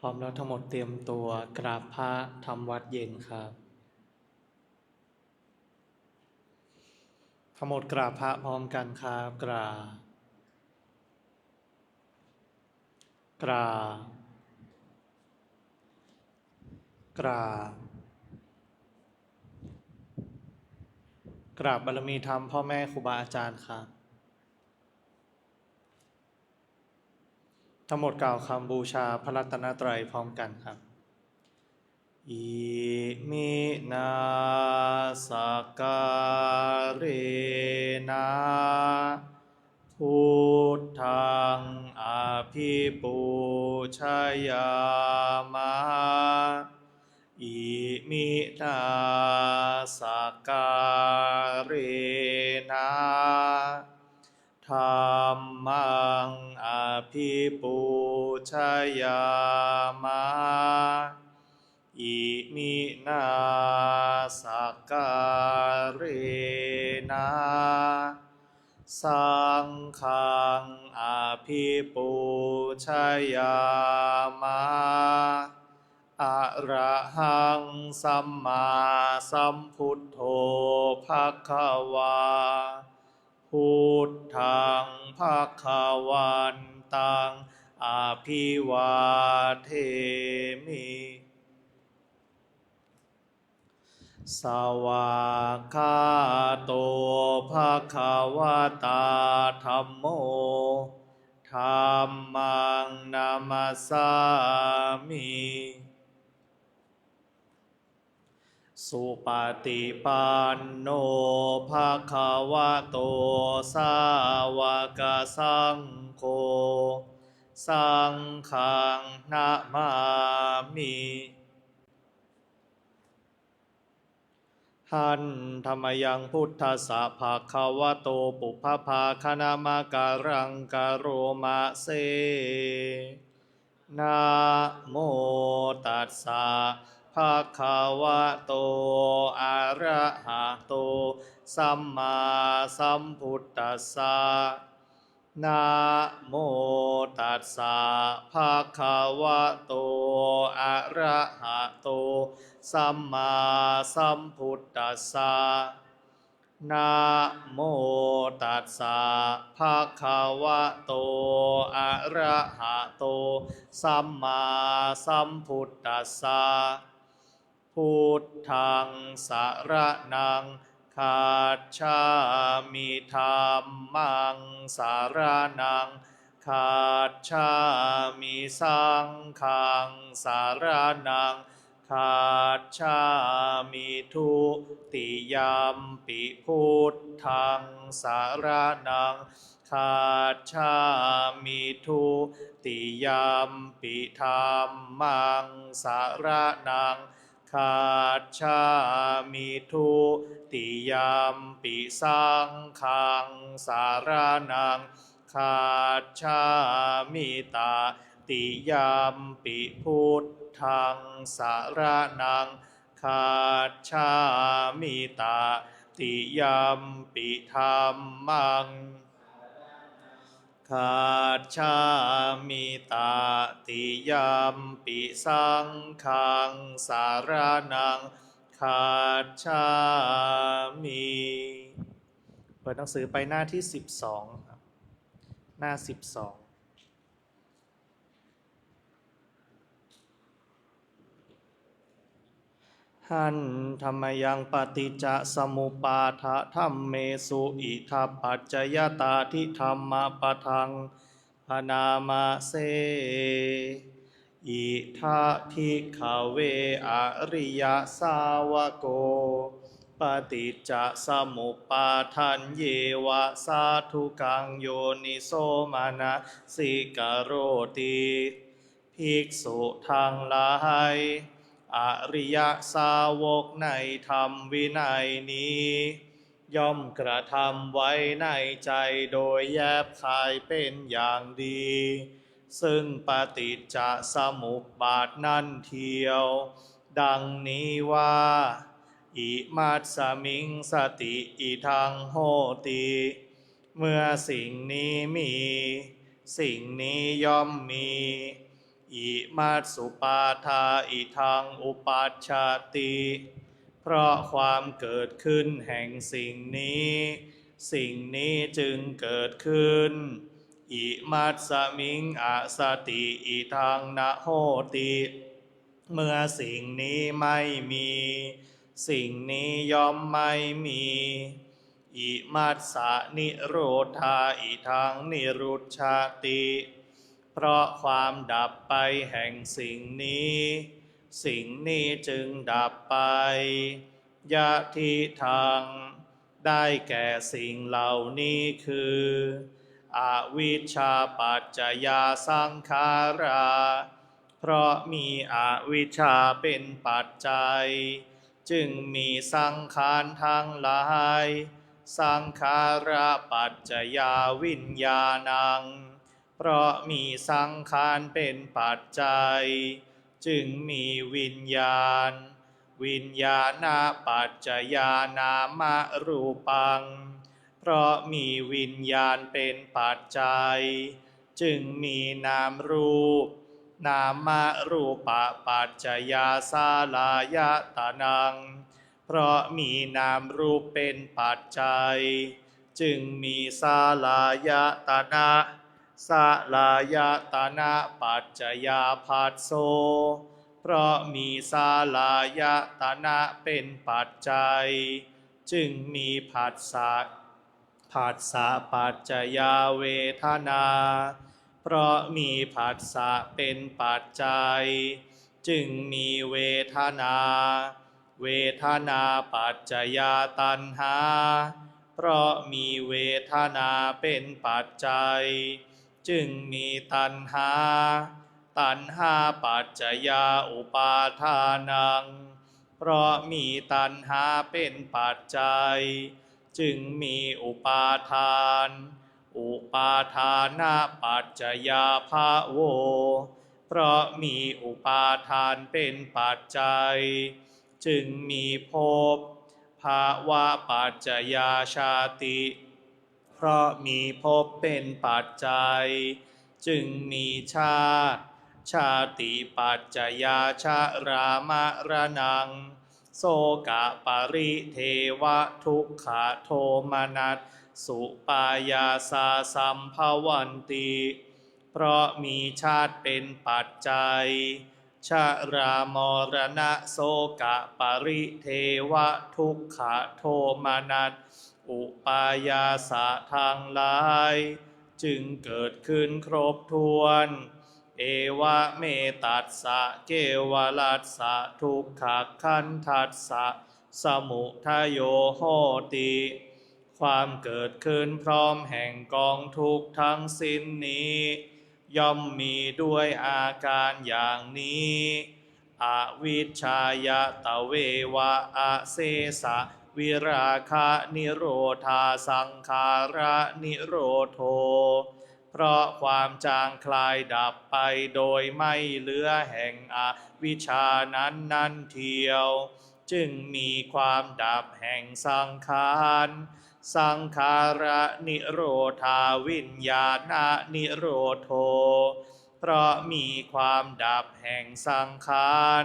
พร้อมแล้วทั้งหมดเตรียมตัวกราบพระทำวัดเย็นครับทั้งหมดกราบพระพร้อมกันครับกราบกราบบารมีธรรมพ่อแม่ครูบาอาจารย์ครับทั้งหมดกล่าวคำบูชาพระรัตนตรัยพร้อมกันครับอิมินาสการเรนะพุทธังอภิปูชยามะอิมินาสการเรนะธัมมังอภิปูชยามะอิมินาสการเรนะสังฆังอภิปูชยามะอะระหังสัมมาสัมพุทโธภควาพุทธังภควันตังอภิวาเทมิสวากขาโตภควตาธัมโมธัมมังนามัสสามิสุปฏิปันโนภควโตสาวกสังโฆสังฆังนะมามิหันธรรมยังพุทธัสสะภะคะวะโตปุพพาคณามะการังกโรมะเสนะโมตัสสะภะคะวะโตอะระหะโตสัมมาสัมพุทธัสสะนะโมตัสสะภะคะวะโตอะระหะโตสัมมาสัมพุทธัสสะนะโมตัสสะภะคะวะโตอะระหะโตสัมมาสัมพุทธัสสะพุทธังสรณังคัจฉามิธัมมังสรณังคัจฉามิสังฆังสรณังคัจฉามิทุติยัมปิพุทธังสรณังคัจฉามิทุติยัมปิธัมมังสรณังคัจฉามิทุติยัมปิสังฆังสรณังคัจฉามิตาติยัมปิพุทธังสรณังคัจฉามิตาติยัมปิธัมมังคัจฉามิตาติยัมปิสังฆังสรณังคัจฉามิเปิดหนังสือไปหน้าที่12ครับหน้า12หันธรรมยังปฏิจจสมุปาทะธัมเมสุอิทัปปัจจยตาทิธรรมปะทังพนามาเสอิทัภิกขเวอริยสาวโกปฏิจจสมุปาทันเยวะสาธุกังโยนิโสมานะสิกโรติภิกษุทั้งหลายอริยสาวกในธรรมวินัยนี้ย่อมกระทำไว้ในใจโดยแยบคายเป็นอย่างดีซึ่งปฏิจจสมุปบาทนั่นเทียวดังนี้ว่าอิมัสสมิงสติอิทังโหติเมื่อสิ่งนี้มีสิ่งนี้ย่อมมี อิมัตสุปาทาอิทังอุปัชชาติเพราะความเกิดขึ้นแห่งสิ่งนี้สิ่งนี้จึงเกิดขึ้นอิมัตสมิงอสติอิทังนะโหติเมื่อสิ่งนี้ไม่มีสิ่งนี้ย่อมไม่มีอิมัสสะนิโรธาอิทังนิรุชาติเพราะความดับไปแห่งสิ่งนี้สิ่งนี้จึงดับไปยะทิทังได้แก่สิ่งเหล่านี้คืออวิชชาปัจจยาสังขาราเพราะมีอวิชชาเป็นปัจจัยจึงมีสังขารทั้งหลายสังขาราปัจจยาวิญญาณังเพราะมีสังขารเป็นปัจจัยจึงมีวิญญาณวิญญาณปัจจยานามรูปังเพราะมีวิญญาณเป็นปัจจัยจึงมีนามรูปนามรูปปัจจยาสาลายตนังเพราะมีนามรูปเป็นปัจจัยจึงมีสาลายตนะสาลายตนะปัจจยาภัสโสเพราะมีสาลายตนะเป็นปัจจัยจึงมีผัสสะผัสสะปัจจยาเวทนาเพราะมีผัสสะเป็นปัจจัยจึงมีเวทนาเวทนาปัจจยาตัณหาเพราะมีเวทนาเป็นปัจจัยจึงมีตัณหาตัณหาปัจจยาอุปาทานังเพราะมีตัณหาเป็นปัจจัยจึงมีอุปาทานอุปาทานาปัจจยาภะโวเพราะมีอุปาทานเป็นปัจจัยจึงมีภพภาวะปัจจยาชาติเพราะมีภพเป็นปัจจัยจึงมีชาติชาติปัจจยาชรามรณังโสกะปริเทวะทุกขโทมนัสสุปายาสาสัมภวันติเพราะมีชาติเป็นปัจจัยชรามรณะโสกะปริเทวะทุกขโทมนัสอุปายาสะทางหลายจึงเกิดขึ้นครบถ้วนเอวะเมตัสสะเกวลัสสะทุกขขันธัสสะสมุทัยโยโหติความเกิดขึ้นพร้อมแห่งกองทุกข์ทั้งสิ้นนี้ย่อมมีด้วยอาการอย่างนี้อวิชชายตะเววะอะเสสะวิราคะนิโรธาสังขาระนิโรโธเพราะความจางคลายดับไปโดยไม่เหลือแห่งอวิชชานั้นเทียวจึงมีความดับแห่งสังขารสังขาระนิโรธาวิญญาณนิโรโธเพราะมีความดับแห่งสังขาร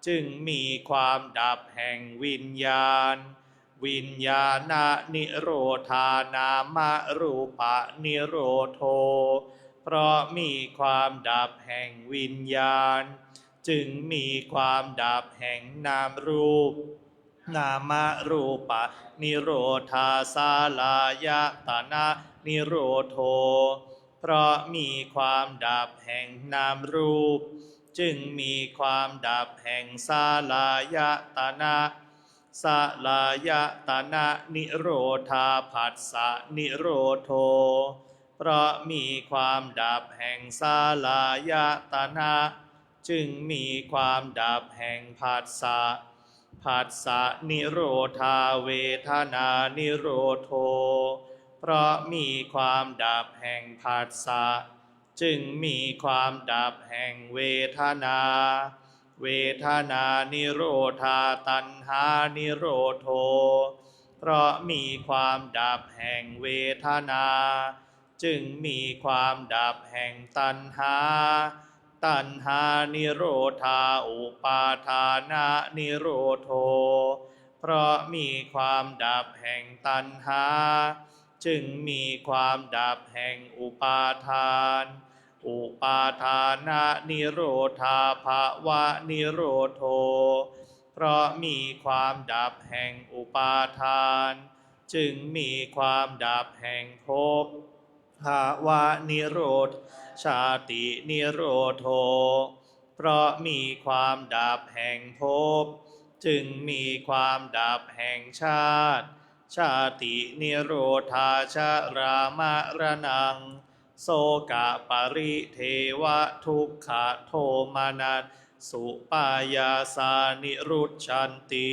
จึงมีความดับแห่งวิญญาณวิญญาณนิโรธานามรูปะนิโรโธเพราะมีความดับแห่งวิญญาณจึงมีความดับแห่งนามรูปนามรูปะนิโรธาสาลายตนะนิโรโธเพราะมีความดับแห่งนามรูปจึงมีความดับแห่งสาลายตนะสาลายตนะนิโรธาผัสสะนิโรโธเพราะมีความดับแห่งสาลายตนะจึงมีความดับแห่งผัสสะผัสสะนิโรธาเวทนานิโรโธเพราะมีความดับแห่งผัสสะจึงมีความดับแห่งเวทนาเวทนานิโรธาตัณหานิโรโธเพราะมีความดับแห่งเวทนาจึงมีความดับแห่งตัณหา ตัณหานิโรธาอุปาทานะนิโรโธเพราะมีความดับแห่งตัณหาจึงมีความดับแห่งอุปาทานอุปาทานะนิโรธาภวะนิโรโธเพราะมีความดับแห่งอุปาทานจึงมีความดับแห่งภพภาวะนิโรธชาตินิโรโธเพราะมีความดับแห่งภพจึงมีความดับแห่งชาติชาตินิโรธาชรามรณังโสกะปริเทวะทุกขโทมานัสสุปายาสานิรุชชันติ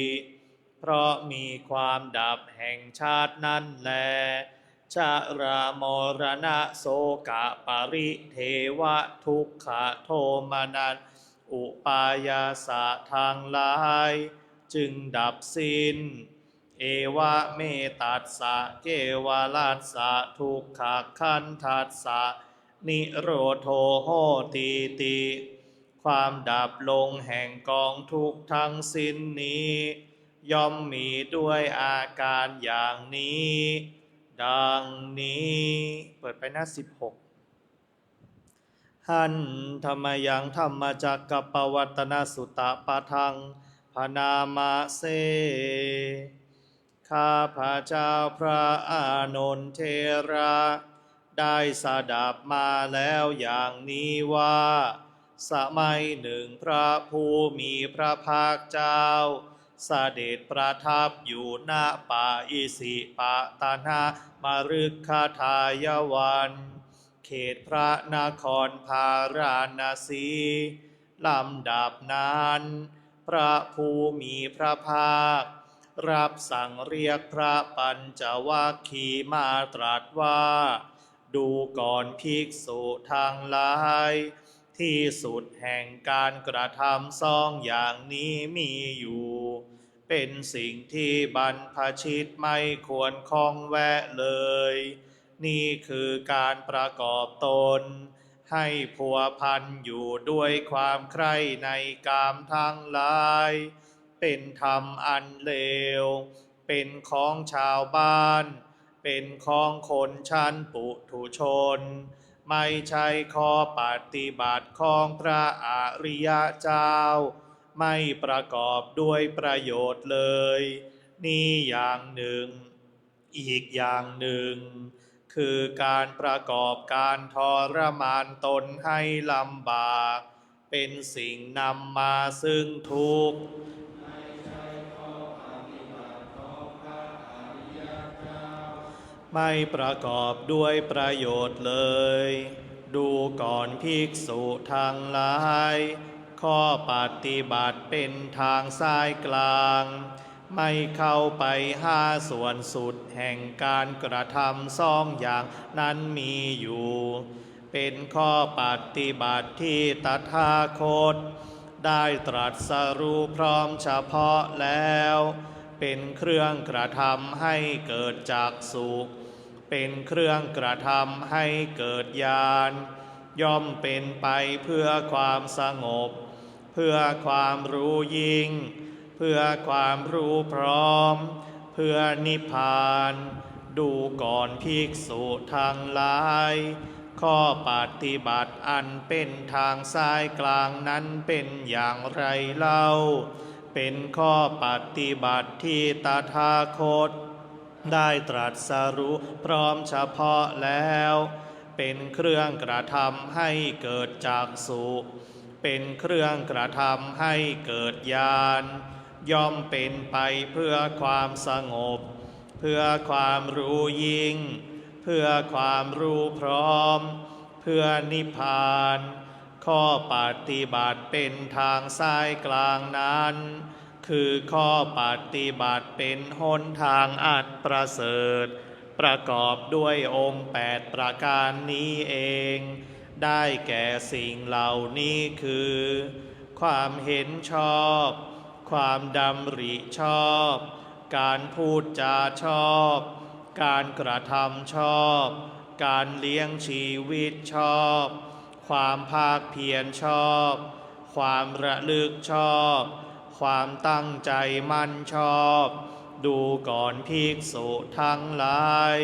เพราะมีความดับแห่งชาตินั้นแลชรามรณะโสกะปริเทวะทุกขโทมานัสอุปายาสะทางหลายจึงดับสิ้นเอวะเมตัสสะเกวาลัสสะทุกขคันทัสสะนิโรโธโหติติความดับลงแห่งกองทุกข์ทั้งสิ้นนี้ย่อมมีด้วยอาการอย่างนี้ดังนี้เปิดไปหน้า16หันธรรมยังธรรมจักกัปปวัตตนสุตตปะทังพนามาเสข้าพระเจ้าพระอานนท์เทระได้สดับมาแล้วอย่างนี้ว่าสมัยหนึ่งพระผู้มีพระภาคเจ้าเสด็จประทับอยู่ณป่าอิสิปตนะมฤคทายวันเขตพระนครพาราณสีลำดับนั้นพระผู้มีพระภาครับสั่งเรียกพระปัญจวัคคีย์มาตรัสว่าดูก่อนภิกษุทั้งหลายที่สุดแห่งการกระทำสองอย่างนี้มีอยู่เป็นสิ่งที่บรรพชิตไม่ควรคล้องแวะเลยนี่คือการประกอบตนให้พัวพันอยู่ด้วยความใคร่ในกามทั้งหลายเป็นธรรมอันเลวเป็นของชาวบ้านเป็นของคนชั้นปุถุชนไม่ใช่ข้อปฏิบัติของพระอริยเจ้าไม่ประกอบด้วยประโยชน์เลยนี่อย่างหนึ่งอีกอย่างหนึ่งคือการประกอบการทรมานตนให้ลำบากเป็นสิ่งนำมาซึ่งทุกข์ไม่ประกอบด้วยประโยชน์เลยดูก่อนภิกษุทั้งหลายข้อปฏิบัติเป็นทางสายกลางไม่เข้าไปห้าส่วนสุดแห่งการกระทำสองอย่างนั้นมีอยู่เป็นข้อปฏิบัติที่ตถาคตได้ตรัสรู้พร้อมเฉพาะแล้วเป็นเครื่องกระทำให้เกิดจักษุเป็นเครื่องกระทำให้เกิดญาณย่อมเป็นไปเพื่อความสงบเพื่อความรู้ยิ่งเพื่อความรู้พร้อมเพื่อนิพพานดูก่อนภิกษุทั้งหลายข้อปฏิบัติอันเป็นทางสายกลางนั้นเป็นอย่างไรเล่าเป็นข้อปฏิบัติที่ตถาคตได้ตรัสรู้พร้อมเฉพาะแล้วเป็นเครื่องกระทำให้เกิดจักษุเป็นเครื่องกระทำให้เกิดญาณย่อมเป็นไปเพื่อความสงบเพื่อความรู้ยิ่งเพื่อความรู้พร้อมเพื่อนิพพานข้อปฏิบัติเป็นทางสายกลางนั้นคือข้อปฏิบัติเป็นหนทางอันประเสริฐประกอบด้วยองค์8ประการนี้เองได้แก่สิ่งเหล่านี้คือความเห็นชอบความดำริชอบการพูดจาชอบการกระทำชอบการเลี้ยงชีวิตชอบค ความภาคเพียรชอบความระลึกชอบความตั้งใจมั่นชอบดูก่อนภิกษุทั้งหลาย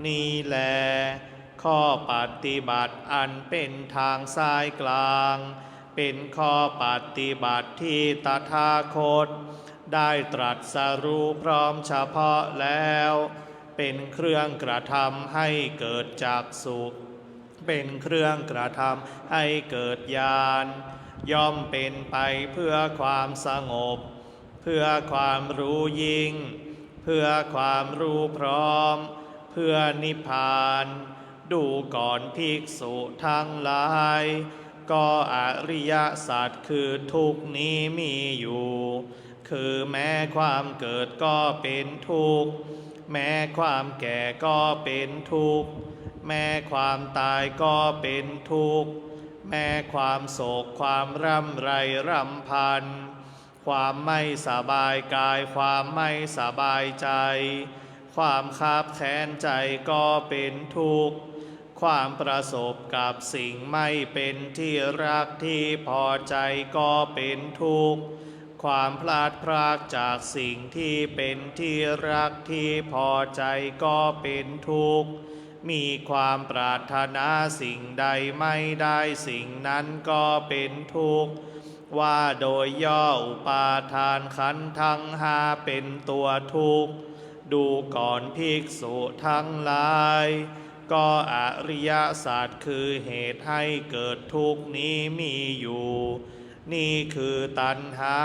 นี่แลข้อปฏิบัติอันเป็นทางสายกลางเป็นข้อปฏิบัติที่ตถาคตได้ตรัสรู้พร้อมเฉพาะแล้วเป็นเครื่องกระทำให้เกิดจักษุเป็นเครื่องกระทำให้เกิดญาณย่อมเป็นไปเพื่อความสงบเพื่อความรู้ยิ่งเพื่อความรู้พร้อมเพื่อนิพพานดูก่อนภิกษุทั้งหลายก็อริยสัจคือทุกข์นี้มีอยู่คือแม้ความเกิดก็เป็นทุกข์แม้ความแก่ก็เป็นทุกข์แม้ความตายก็เป็นทุกข์แม้ความโศกความร่ำไรรำพันความไม่สบายกายความไม่สบายใจความคับแค้นใจก็เป็นทุกข์ความประสบกับสิ่งไม่เป็นที่รักที่พอใจก็เป็นทุกข์ความพลาดพลาดจากสิ่งที่เป็นที่รักที่พอใจก็เป็นทุกข์มีความปรารถนาสิ่งใดไม่ได้สิ่งนั้นก็เป็นทุกข์ว่าโดยย่ออุปาทานขันธ์ทั้งห้าเป็นตัวทุกข์ดูก่อนภิกษุทั้งหลายก็อริยสัจคือเหตุให้เกิดทุกข์นี้มีอยู่นี่คือตัณหา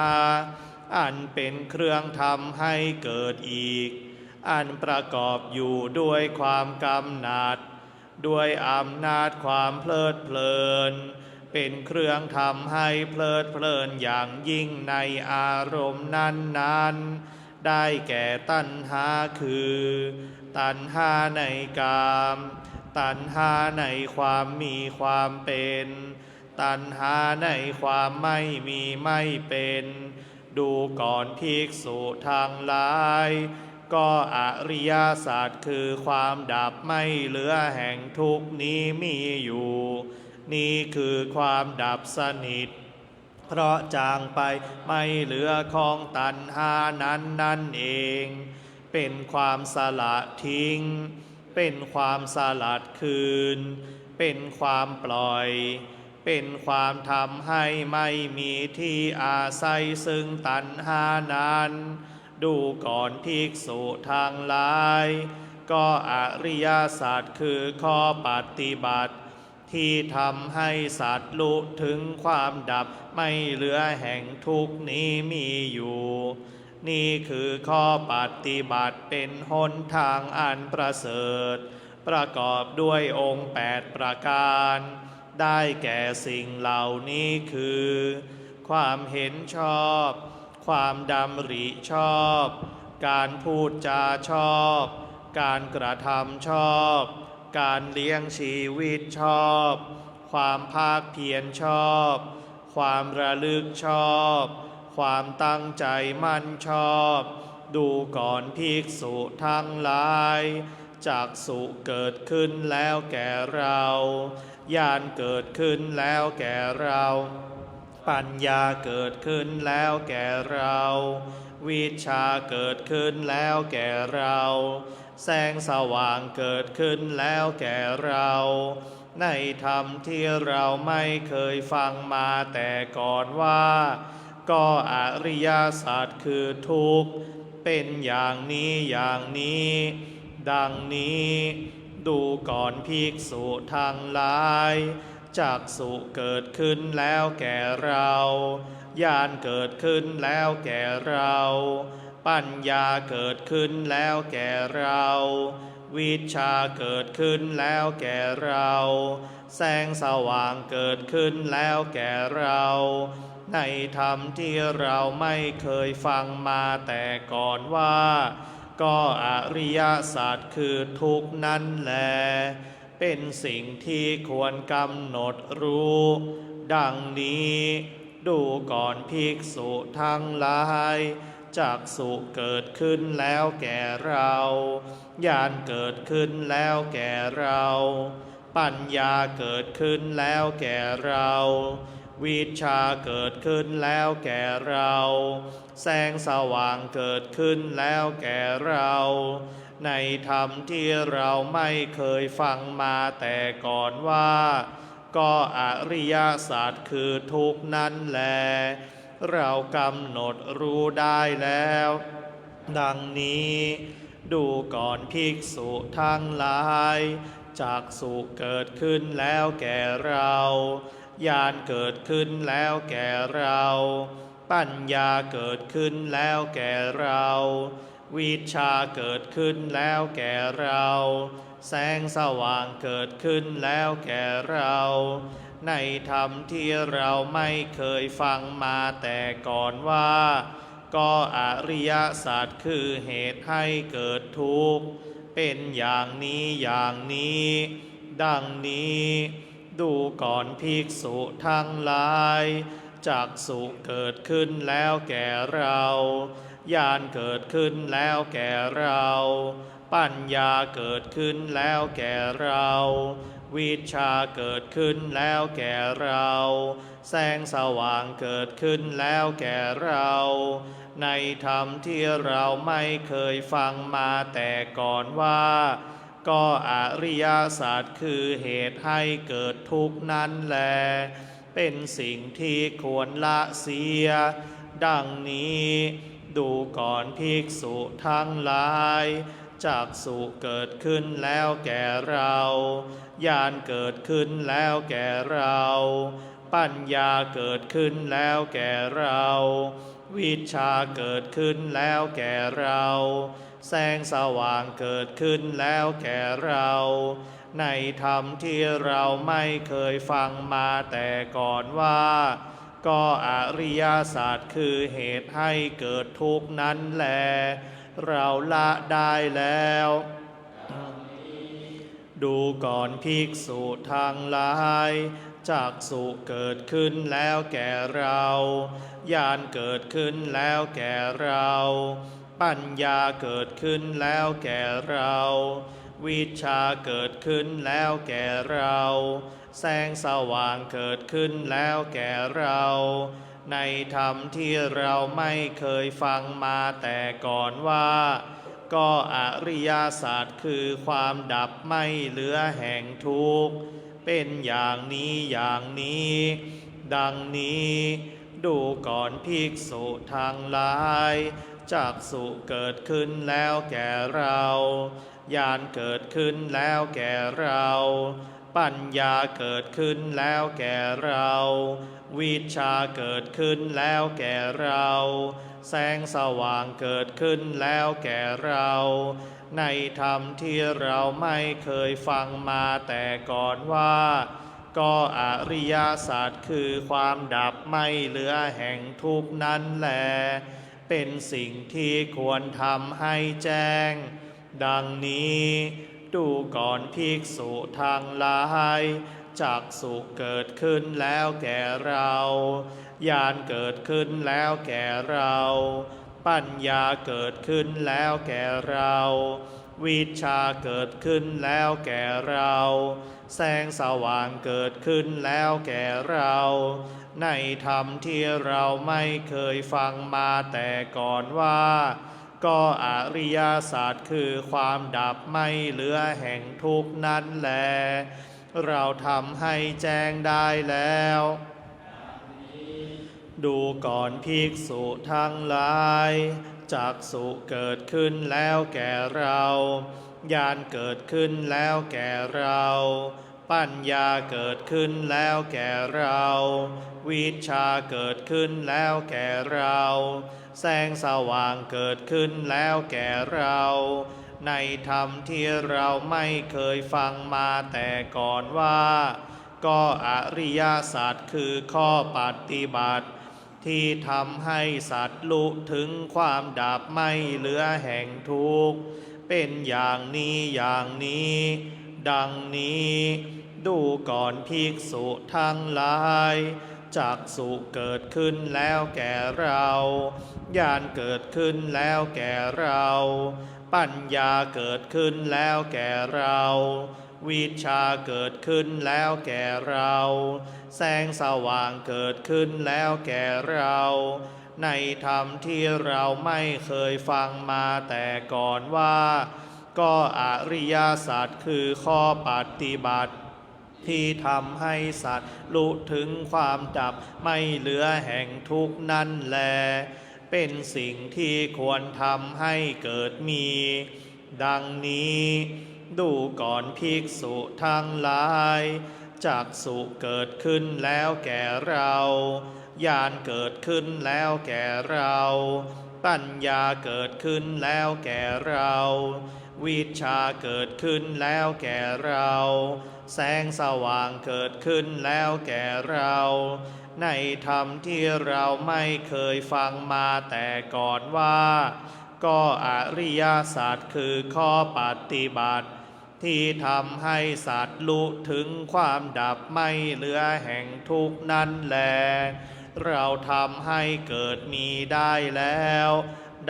อันเป็นเครื่องทำให้เกิดอีกอันประกอบอยู่ด้วยความกำหนัดด้วยอำนาจความเพลิดเพลินเป็นเครื่องทำให้เพลิดเพลินอย่างยิ่งในอารมณ์นั้นๆได้แก่ตัณหาคือตัณหาในกามตัณหาในความมีความเป็นตัณหาในความไม่มีไม่เป็นดูก่อนภิกษุทั้งหลายก็อริยสัจคือความดับไม่เหลือแห่งทุกข์นี้มีอยู่นี่คือความดับสนิทเพราะจางไปไม่เหลือของตัณหานั้นนั่นเองเป็นความสละทิ้งเป็นความสลัดคืนเป็นความปล่อยเป็นความทำให้ไม่มีที่อาศัยซึ่งตัณหานั้นดูก่อนภิกษุทั้งหลายก็อริยสัจคือข้อปฏิบัติที่ทำให้สัตว์ลุถึงความดับไม่เหลือแห่งทุกข์นี้มีอยู่นี่คือข้อปฏิบัติเป็นหนทางอันประเสริฐประกอบด้วยองค์8ประการได้แก่สิ่งเหล่านี้คือความเห็นชอบความดำริชอบการพูดจาชอบการกระทำชอบการเลี้ยงชีวิตชอบความภาคเพียรชอบความระลึกชอบความตั้งใจมั่นชอบดูก่อนภิกษุทั้งหลายจักษุเกิดขึ้นแล้วแก่เราญาณเกิดขึ้นแล้วแก่เราปัญญาเกิดขึ้นแล้วแก่เราวิชาเกิดขึ้นแล้วแก่เราแสงสว่างเกิดขึ้นแล้วแก่เราในธรรมที่เราไม่เคยฟังมาแต่ก่อนว่าก็อริยสัจคือทุกข์เป็นอย่างนี้อย่างนี้ดังนี้ดูก่อนภิกษุทั้งหลายจักษุเกิดขึ้นแล้วแก่เราญาณเกิดขึ้นแล้วแก่เราปัญญาเกิดขึ้นแล้วแก่เราวิชาเกิดขึ้นแล้วแก่เราแสงสว่างเกิดขึ้นแล้วแก่เราในธรรมที่เราไม่เคยฟังมาแต่ก่อนว่าก็อริยสัจคือทุกข์นั่นแลเป็นสิ่งที่ควรกำหนดรู้ดังนี้ดูก่อนภิกษุทั้งหลายจักษุเกิดขึ้นแล้วแก่เราญาณเกิดขึ้นแล้วแก่เรา ปัญญาเกิดขึ้นแล้วแก่เราวิชชาเกิดขึ้นแล้วแก่เราแสงสว่างเกิดขึ้นแล้วแก่เราในธรรมที่เราไม่เคยฟังมาแต่ก่อนว่าก็อริยสัจคือทุกข์นั้นแลเรากำหนดรู้ได้แล้วดังนี้ดูก่อนภิกษุทั้งหลายจักษุเกิดขึ้นแล้วแก่เราญาณเกิดขึ้นแล้วแก่เราปัญญาเกิดขึ้นแล้วแก่เราวิชชาเกิดขึ้นแล้วแก่เราแสงสว่างเกิดขึ้นแล้วแก่เราในธรรมที่เราไม่เคยฟังมาแต่ก่อนว่าก็อริยสัจคือเหตุให้เกิดทุกข์เป็นอย่างนี้อย่างนี้ดังนี้ดูก่อนภิกษุทั้งหลายจักษุเกิดขึ้นแล้วแก่เราญาณเกิดขึ้นแล้วแก่เราปัญญาเกิดขึ้นแล้วแก่เราวิชชาเกิดขึ้นแล้วแก่เราแสงสว่างเกิดขึ้นแล้วแก่เราในธรรมที่เราไม่เคยฟังมาแต่ก่อนว่าก็อริยสัจคือเหตุให้เกิดทุกข์นั้นแลเป็นสิ่งที่ควรละเสียดังนี้ดูก่อนภิกษุทั้งหลายจักษุเกิดขึ้นแล้วแก่เราญาณเกิดขึ้นแล้วแก่เราปัญญาเกิดขึ้นแล้วแก่เราวิชชาเกิดขึ้นแล้วแก่เราแสงสว่างเกิดขึ้นแล้วแก่เราในธรรมที่เราไม่เคยฟังมาแต่ก่อนว่าก็อริยสัจคือเหตุให้เกิดทุกข์นั้นแลเราละได้แล้วดูก่อนภิกษุทั้งหลายจักษุเกิดขึ้นแล้วแก่เราญาณเกิดขึ้นแล้วแก่เราปัญญาเกิดขึ้นแล้วแก่เราวิชชาเกิดขึ้นแล้วแก่เราแสงสว่างเกิดขึ้นแล้วแก่เราในธรรมที่เราไม่เคยฟังมาแต่ก่อนว่าก็อริยสัจคือความดับไม่เหลือแห่งทุกข์เป็นอย่างนี้อย่างนี้ดังนี้ดูก่อนภิกษุทั้งหลายจักษุเกิดขึ้นแล้วแก่เราญาณเกิดขึ้นแล้วแก่เราปัญญาเกิดขึ้นแล้วแก่เราวิชชาเกิดขึ้นแล้วแก่เราแสงสว่างเกิดขึ้นแล้วแก่เราในธรรมที่เราไม่เคยฟังมาแต่ก่อนว่าก็อริยสัจคือความดับไม่เหลือแห่งทุกข์นั้นแลเป็นสิ่งที่ควรทำให้แจ้งดังนี้ดูก่อนภิกษุทั้งหลายจักษุเกิดขึ้นแล้วแก่เราญาณเกิดขึ้นแล้วแก่เราปัญญาเกิดขึ้นแล้วแก่เราวิชชาเกิดขึ้นแล้วแก่เราแสงสว่างเกิดขึ้นแล้วแก่เราในธรรมที่เราไม่เคยฟังมาแต่ก่อนว่าก็อริยสัจคือความดับไม่เหลือแห่งทุกข์นั้นแลเราทำให้แจ้งได้แล้วดูก่อนภิกษุทั้งหลายจักษุเกิดขึ้นแล้วแก่เราญาณเกิดขึ้นแล้วแก่เราปัญญาเกิดขึ้นแล้วแก่เราวิชชาเกิดขึ้นแล้วแก่เราแสงสว่างเกิดขึ้นแล้วแก่เราในธรรมที่เราไม่เคยฟังมาแต่ก่อนว่าก็อริยสัจคือข้อปฏิบัติที่ทำให้สัตว์ลุถึงความดับไม่เหลือแห่งทุกข์เป็นอย่างนี้อย่างนี้ดังนี้ดูก่อนภิกษุทั้งหลายจักษุเกิดขึ้นแล้วแก่เราญาณเกิดขึ้นแล้วแก่เราปัญญาเกิดขึ้นแล้วแก่เรา วิชชาเกิดขึ้นแล้วแก่เราแสงสว่างเกิดขึ้นแล้วแก่เราในธรรมที่เราไม่เคยฟังมาแต่ก่อนว่าก็อริยสัจคือข้อปฏิบัติที่ทำให้สัตว์รู้ถึงความดับไม่เหลือแห่งทุกข์นั่นแลเป็นสิ่งที่ควรทำให้เกิดมีดังนี้ดูก่อนภิกษุทั้งหลายจักษุเกิดขึ้นแล้วแก่เราญาณเกิดขึ้นแล้วแก่เราปัญญาเกิดขึ้นแล้วแก่เราวิชชาเกิดขึ้นแล้วแก่เราแสงสว่างเกิดขึ้นแล้วแก่เราในธรรมที่เราไม่เคยฟังมาแต่ก่อนว่าก็อริยสัจคือข้อปฏิบัติที่ทำให้สัตว์รู้ถึงความดับไม่เหลือแห่งทุกข์นั้นแลเราทำให้เกิดมีได้แล้ว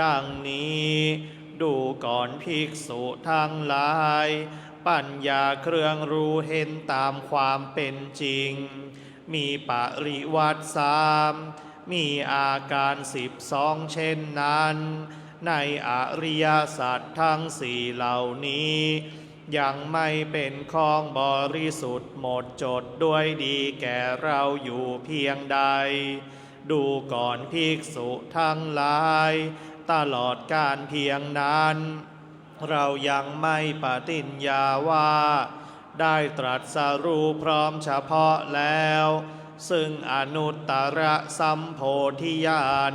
ดังนี้ดูก่อนภิกษุทั้งหลายปัญญาเครื่องรู้เห็นตามความเป็นจริงมีปริวัติ3มีอาการ12เช่นนั้นในอริยสัจทั้งสี่เหล่านี้ยังไม่เป็นของบริสุทธิ์หมดจดด้วยดีแก่เราอยู่เพียงใดดูก่อนภิกษุทั้งหลายตลอดการเพียงนั้นเรายังไม่ปฏิญญาว่าได้ตรัสรู้พร้อมเฉพาะแล้วซึ่งอนุตตรสัมโพธิญาณ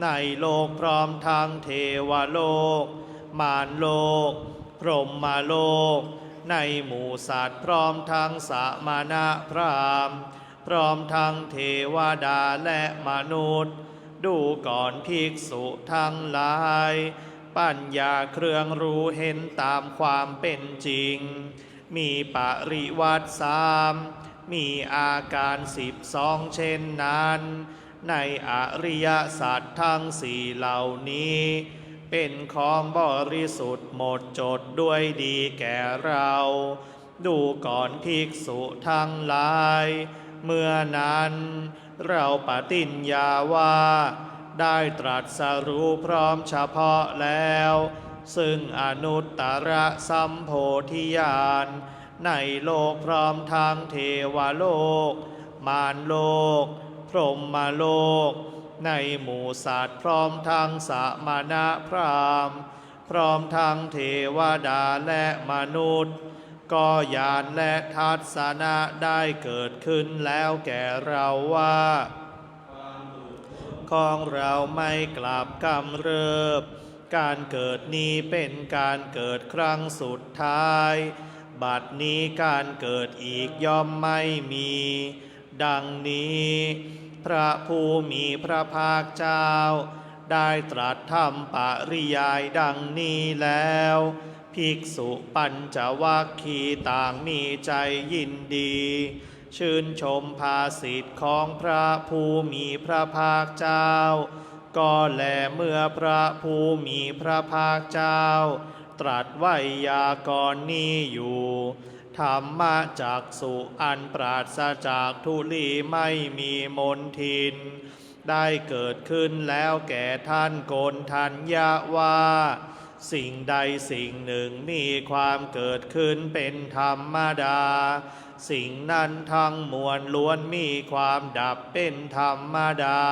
ในโลกพร้อมทั้งเทวโลกมารโลกพรหมโลกในหมู่สัตว์พร้อมทั้งสมณพราหมณ์พร้อมทั้งเทวดาและมนุษย์ดูก่อนภิกษุทั้งหลายปัญญาเครื่องรู้เห็นตามความเป็นจริงมีปริวัติ3มีอาการ12เช่นนั้นในอริยสัจทั้งสี่เหล่านี้เป็นของบริสุทธิ์หมดจดด้วยดีแก่เราดูก่อนภิกษุทั้งหลายเมื่อนั้นเราปฏิญญาว่าได้ตรัสรู้พร้อมเฉพาะแล้วซึ่งอนุตตรสัมโพธิญาณในโลกพร้อมทางเทวโลกมารโลกพรหมโลกในหมู่สัตว์พร้อมทั้งสมณพราหมณ์พร้อมทั้งเทวดาและมนุษย์ก็ญาณและทัศนะได้เกิดขึ้นแล้วแก่เราว่าของเราไม่กลับกำเริบการเกิดนี้เป็นการเกิดครั้งสุดท้ายบัดนี้การเกิดอีกย่อมไม่มีดังนี้พระผู้มีพระภาคเจ้าได้ตรัสธรรมปริยายดังนี้แล้วภิกษุปัญจวัคคีย์ต่างมีใจยินดีชื่นชมภาสิทธิ์ของพระผู้มีพระภาคเจ้าก็แลเมื่อพระผู้มีพระภาคเจ้าตรัสไวยากรณ์นี้อยู่ธรรมจักษุอันปราศจากทุลีไม่มีมนทินได้เกิดขึ้นแล้วแก่ท่านโกณฑัญญะว่าสิ่งใดสิ่งหนึ่งมีความเกิดขึ้นเป็นธรรมดาสิ่งนั้นทั้งมวลล้วนมีความดับเป็นธรรมดา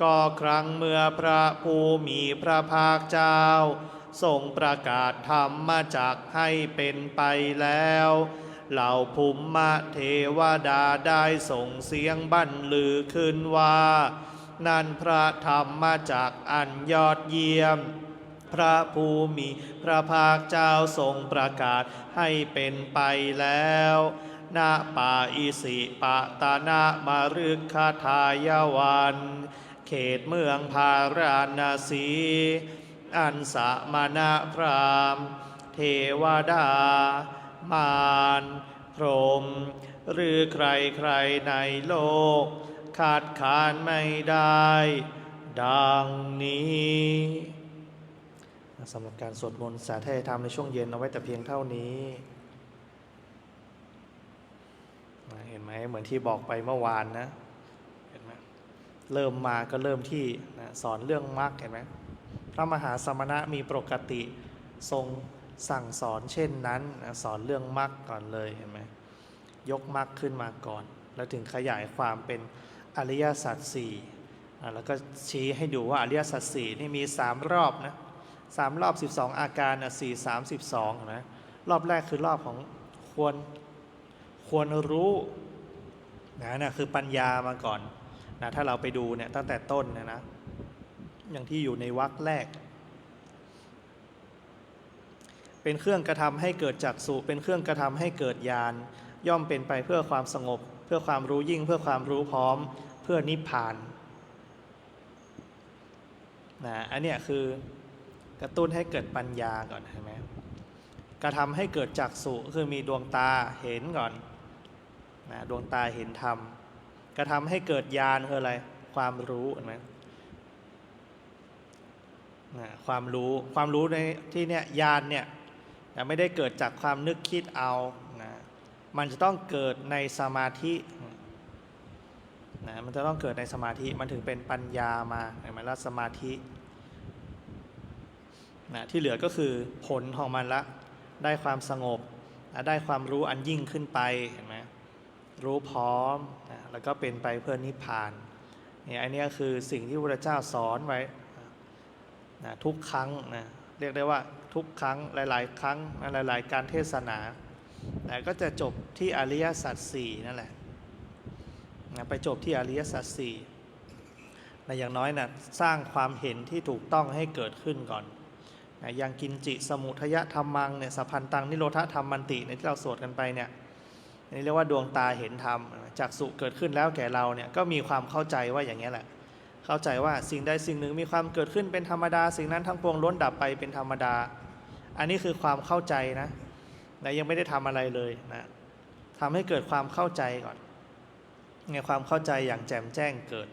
ก็ครั้งเมื่อพระผู้มีพระภาคเจ้าทรงประกาศธรรมจักให้เป็นไปแล้วเหล่าภูมิเทวดาได้ส่งเสียงบันลือขึ้นว่านั่นพระธรรมจักอันยอดเยี่ยมพระผู้มีพระภาคเจ้าทรงประกาศให้เป็นไปแล้วณป่าอิสิปตนมฤคทายวันเขตเมืองพาราณสีอันสมณพราหมณ์เทวดามารพรหมหรือใครๆในโลกขาดค้านไม่ได้ดังนี้สำหรับการสวดมนต์สาธยายธรรมในช่วงเย็นเอาไว้แต่เพียงเท่านี้ เห็นไหมเหมือนที่บอกไปเมื่อวานนะเห็นไหมเริ่มมาก็เริ่มที่นะสอนเรื่องมรรคเห็นไหมพระมหาสมณะมีปกติทรงสั่งสอนเช่นนั้นนะสอนเรื่องมรรคก่อนเลยเห็นไหมยกมรรคขึ้นมาก่อน แล้วถึงขยายความเป็นอริยสัจสี่แล้วก็ชี้ให้ดูว่าอริยสัจสี่นี่มี3รอบนะ3รอบ12อาการนะ4 32นะรอบแรกคือรอบของควรรู้นะคือปัญญามาก่อนนะถ้าเราไปดูเนี่ยตั้งแต่ต้นนะอย่างที่อยู่ในวรรคแรกเป็นเครื่องกระทำให้เกิดจักษุเป็นเครื่องกระทำให้เกิดญาณย่อมเป็นไปเพื่อความสงบเพื่อความรู้ยิ่งเพื่อความรู้พร้อมเพื่อนิพพานนะอันเนี้ยคือกระตุ้นให้เกิดปัญญาก่อนใช่ไหมกระทำให้เกิดจักษุคือมีดวงตาเห็นก่อนนะดวงตาเห็นธรรมกระทำให้เกิดญาณคืออะไรความรู้เห็นไหมนะความรู้ในที่เนี้ยญาณเนี่ยไม่ได้เกิดจากความนึกคิดเอานะมันจะต้องเกิดในสมาธินะมันจะต้องเกิดในสมาธิมันถึงเป็นปัญญามาเห็นไหมละสมาธินะที่เหลือก็คือผลของมันละได้ความสงบได้ความรู้อันยิ่งขึ้นไปเห็นไหมรู้พร้อมนะแล้วก็เป็นไปเพื่อนิพพานเนี่ยอันนี้คือสิ่งที่พระพุทธเจ้าสอนไว้นะทุกครั้งนะเรียกได้ว่าทุกครั้งหลายๆครั้งหลายๆการเทศนาแต่ก็จะจบที่อริยสัจสี่นั่นแหละนะไปจบที่อริยสัจสี่นะอย่างน้อยนะสร้างความเห็นที่ถูกต้องให้เกิดขึ้นก่อนนะอย่างกินจิสมุทยธรรมังเนี่ยสัพพันตังนิโรธธรรมมันติในที่เราสวดกันไปเนี่ยนี่เรียกว่าดวงตาเห็นธรรมจักษุเกิดขึ้นแล้วแก่เราเนี่ยก็มีความเข้าใจว่าอย่างนี้แหละเข้าใจว่าสิ่งใดสิ่งหนึ่งมีความเกิดขึ้นเป็นธรรมดาสิ่งนั้นทั้งปวงล้วนดับไปเป็นธรรมดาอันนี้คือความเข้าใจนะยังไม่ได้ทำอะไรเลยนะทำให้เกิดความเข้าใจก่อนไงความเข้าใจอย่างแจ่มแจ้งเกิด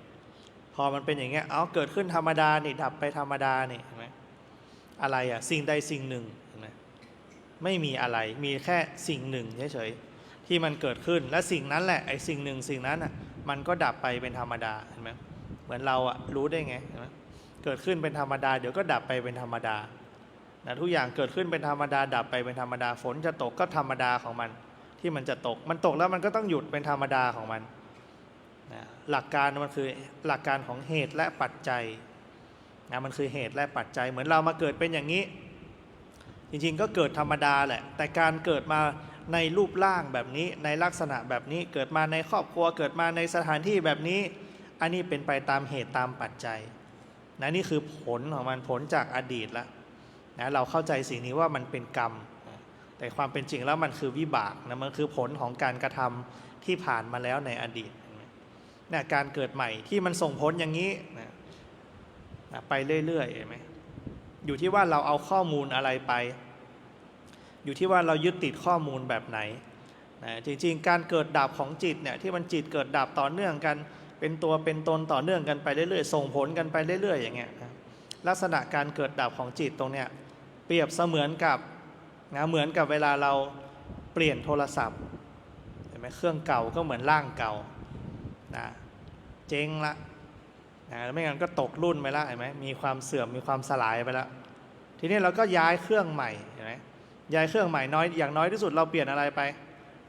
พอมันเป็นอย่างเงี้ยเกิดขึ้นธรรมดานี่ดับไปธรรมดานี่เห็นไหมอะไรสิ่งใดสิ่งหนึ่งเห็นไหมไม่มีอะไรมีแค่สิ่งหนึ่งเฉยๆที่มันเกิดขึ้นและสิ่งนั้นแหละไอ้สิ่งหนึ่งสิ่งนั้นมันก็ดับไปเป็นธรรมดาเห็นไหมเหมือนเรารู้ได้ไงเห็นไหมเกิดขึ้นเป็นธรรมดาเดี๋ยวก็ดับไปเป็นธรรมดานะทุกอย่างเกิดขึ้นเป็นธรรมดาดับไปเป็นธรรมดาฝนจะตกก็ธรรมดาของมันที่มันจะตกมันตกแล้วมันก็ต้องหยุดเป็นธรรมดาของมันนะหลักการมันคือหลักการของเหตุและปัจจัยนะมันคือเหตุและปัจจัยเหมือนเรามาเกิดเป็นอย่างนี้จริงๆก็เกิดธรรมดาแหละแต่การเกิดมาในรูปร่างแบบนี้ในลักษณะแบบนี้เกิดมาในครอบครัวเกิดมาในสถานที่แบบนี้อันนี้เป็นไปตามเหตุตามปัจจัยนะนี่คือผลของมันผลจากอดีตแล้วนะเราเข้าใจสิ่งนี้ว่ามันเป็นกรรมแต่ความเป็นจริงแล้วมันคือวิบากนะมันคือผลของการกระทำที่ผ่านมาแล้วในอดีตนะการเกิดใหม่ที่มันส่งผลอย่างนี้นะไปเรื่อยๆเห็นไหมอยู่ที่ว่าเราเอาข้อมูลอะไรไปอยู่ที่ว่าเรายึดติดข้อมูลแบบไหนนะจริงๆการเกิดดับของจิตเนี่ยที่มันจิตเกิดดับต่อเนื่องกันเป็นตัวเป็นตนต่อเนื่องกันไปเรื่อยๆส่งผลกันไปเรื่อยๆอย่างเงี้ยนะลักษณะการเกิดดับของจิตตรงเนี้ยเปรียบเสมือนกับเหมือนกับเวลาเราเปลี่ยนโทรศัพท์เห็นไหมเครื่องเก่าก็เหมือนร่างเก่านะเจ๊งละนะไม่งั้นก็ตกรุ่นไปแล้วเห็นไหมมีความเสื่อมมีความสลายไปแล้วทีนี้เราก็ย้ายเครื่องใหม่เห็นไหมย้ายเครื่องใหม่น้อยอย่างน้อยที่สุดเราเปลี่ยนอะไรไป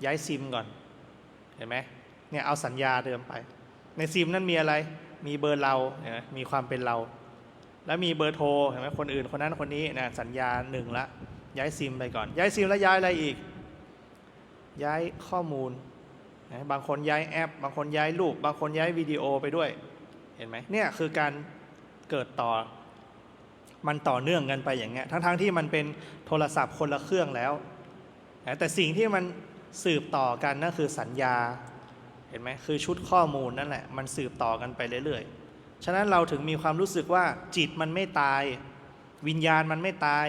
ย้ายซิมก่อนเห็นไหมเนี่ยเอาสัญญาเดิมไปในซิมนั้นมีอะไรมีเบอร์เราเห็นไหมมีความเป็นเราแล้วมีเบอร์โทรเห็นไหมคนอื่นคนนั้นคนนี้นะสัญญาหนึ่งละย้ายซิมไปก่อนย้ายซิมแล้วย้ายอะไรอีกย้ายข้อมูลนะบางคนย้ายแอปบางคนย้ายรูปบางคนย้ายวิดีโอไปด้วยเห็นไหมเนี่ยคือการเกิดต่อมันต่อเนื่องกันไปอย่างเงี้ยทั้งที่มันเป็นโทรศัพท์คนละเครื่องแล้วแต่สิ่งที่มันสืบต่อกันนั่นคือสัญญาเห็นไหมคือชุดข้อมูลนั่นแหละมันสืบต่อกันไปเรื่อยๆฉะนั้นเราถึงมีความรู้สึกว่าจิตมันไม่ตายวิญญาณมันไม่ตาย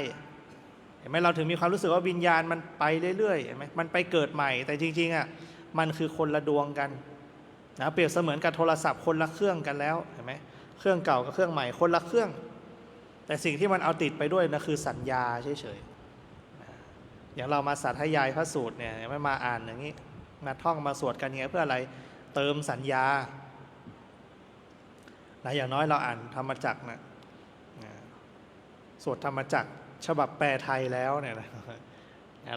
เห็นไหมเราถึงมีความรู้สึกว่าวิญญาณมันไปเรื่อยๆเห็นไหมมันไปเกิดใหม่แต่จริงๆมันคือคนละดวงกันนะเปรียบเสมือนกับโทรศัพท์คนละเครื่องกันแล้วเห็นไหมเครื่องเก่ากับเครื่องใหม่คนละเครื่องแต่สิ่งที่มันเอาติดไปด้วยนะคือสัญญาเฉยๆอย่างเรามาสาธยายพระสูตรเนี่ยไม่มาอ่านอย่างนี้ นะท่องมาสวดกันยังไงเพื่ออะไรเติมสัญญานะอย่างน้อยเราอ่านธรรมจักรนะสวดธรรมจักรฉบับแปลไทยแล้วเนี่ยนะ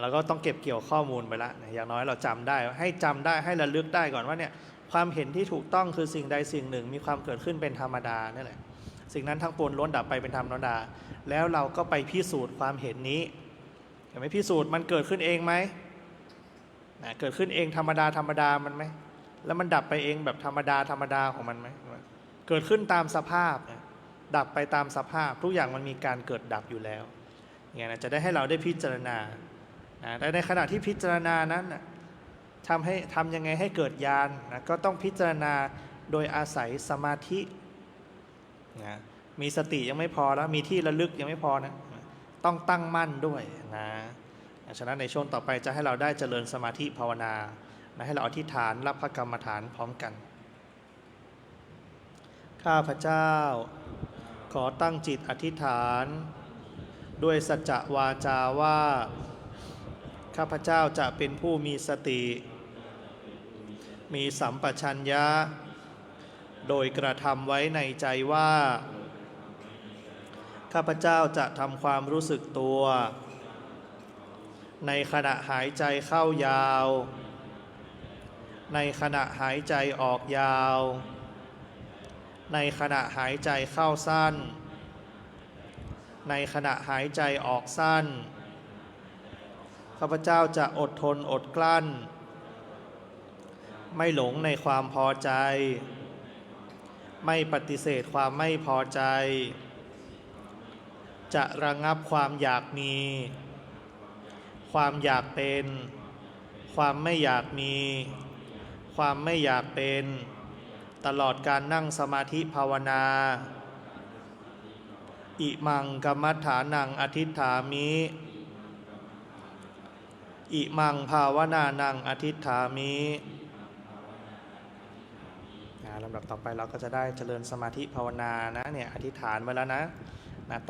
เราก็ต้องเก็บเกี่ยวข้อมูลไปละอย่างน้อยเราจำได้ให้จำได้ให้ระลึกได้ก่อนว่าเนี่ยความเห็นที่ถูกต้องคือสิ่งใดสิ่งหนึ่งมีความเกิดขึ้นเป็นธรรมดานี่แหละสิ่งนั้นทั้งปวงล้วนดับไปเป็นธรรมดาแล้วเราก็ไปพิสูจน์ความเห็นนี้เห็นไหมพิสูจน์มันเกิดขึ้นเองไหมเกิดขึ้นเองธรรมดาธรรมดามันไหมแล้วมันดับไปเองแบบธรรมดาธรรมดาของมันไหมเกิดขึ้นตามสภาพดับไปตามสภาพทุกอย่างมันมีการเกิดดับอยู่แล้วอย่างนี้นะจะได้ให้เราได้พิจารณาแต่ในขณะที่พิจารณานั้นทำยังไงให้เกิดญาณก็ต้องพิจารณาโดยอาศัยสมาธินะมีสติยังไม่พอแล้วมีที่ระลึกยังไม่พอนะต้องตั้งมั่นด้วยนะฉะนั้นในช่วงต่อไปจะให้เราได้เจริญสมาธิภาวนาให้เราอธิษฐานรับพระกรรมฐานพร้อมกันข้าพเจ้าขอตั้งจิตอธิษฐานด้วยสัจจวาจาว่าข้าพเจ้าจะเป็นผู้มีสติมีสัมปชัญญะโดยกระทำไว้ในใจว่าข้าพเจ้าจะทำความรู้สึกตัวในขณะหายใจเข้ายาวในขณะหายใจออกยาวในขณะหายใจเข้าสั้นในขณะหายใจออกสั้นข้าพเจ้าจะอดทนอดกลั้นไม่หลงในความพอใจไม่ปฏิเสธความไม่พอใจจะระงับความอยากมีความอยากเป็นความไม่อยากมีความไม่อยากเป็นตลอดการนั่งสมาธิภาวนาอิมังกัมมัฏฐานังอธิษฐามิอิมังภาวนานังอธิษฐามิลำดับต่อไปเราก็จะได้เจริญสมาธิภาวนานะเนี่ยอธิษฐานไว้แล้วนะ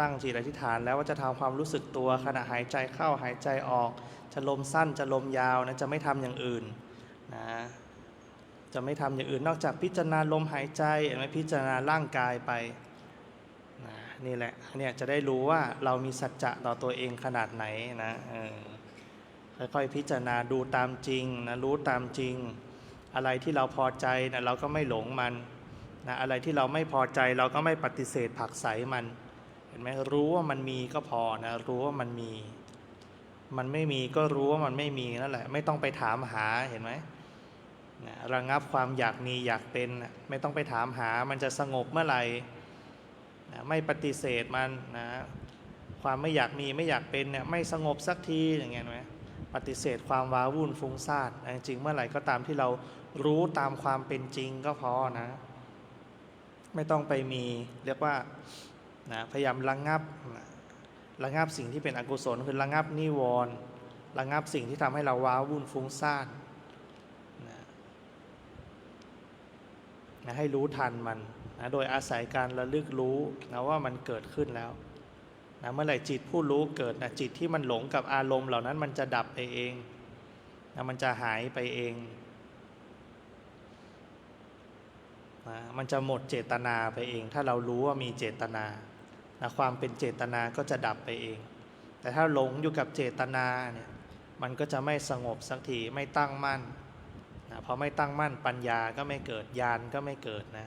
ตั้งจิตอธิษฐานแล้วว่าจะทำความรู้สึกตัวขณะหายใจเข้าหายใจออกจะลมสั้นจะลมยาวนะจะไม่ทำอย่างอื่นนะจะไม่ทำอย่างอื่นนอกจากพิจารณาลมหายใจไม่พิจารณาร่างกายไปนี่แหละเนี่ยจะได้รู้ว่าเรามีสัจจะต่อตัวเองขนาดไหนนะค่อยๆพิจารณาดูตามจริงนะรู้ตามจริงอะไรที่เราพอใจนะเราก็ไม่หลงมันนะอะไรที่เราไม่พอใจเราก็ไม่ปฏิเสธผลักไสมันเห็นไหมรู้ว่ามันมีก็พอนะรู้ว่ามันมีมันไม่มีก็รู้ว่ามันไม่มีนั่นแหละไม่ต้องไปถามหาเห็นไหมนะระงับความอยากมีอยากเป็นนะไม่ต้องไปถามหามันจะสงบเมื่อไหร่นะไม่ปฏิเสธมันนะความไม่อยากมีไม่อยากเป็นเนี่ยไม่สงบสักทีอย่างเงี้ยไหมปฏิเสธความว้าวุ่นฟุ้งซ่านจริงเมื่อไหร่ก็ตามที่เรารู้ตามความเป็นจริงก็พอนะไม่ต้องไปมีเรียกว่านะพยายามระงับสิ่งที่เป็นอกุศลคือระงับนิวรณ์ระงับสิ่งที่ทำให้เราว้าวุ่นฟุ้งซ่านนะให้รู้ทันมันนะโดยอาศัยการระลึกรู้นะว่ามันเกิดขึ้นแล้วนะเมื่อไหร่จิตผู้รู้เกิดนะจิตที่มันหลงกับอารมณ์เหล่านั้นมันจะดับไปเองนะมันจะหายไปเองนะมันจะหมดเจตนาไปเองถ้าเรารู้ว่ามีเจตนานะความเป็นเจตนาก็จะดับไปเองแต่ถ้าหลงอยู่กับเจตนาเนี่ยมันก็จะไม่สงบสักทีไม่ตั้งมั่นนะพอไม่ตั้งมั่นปัญญาก็ไม่เกิดญาณก็ไม่เกิดนะ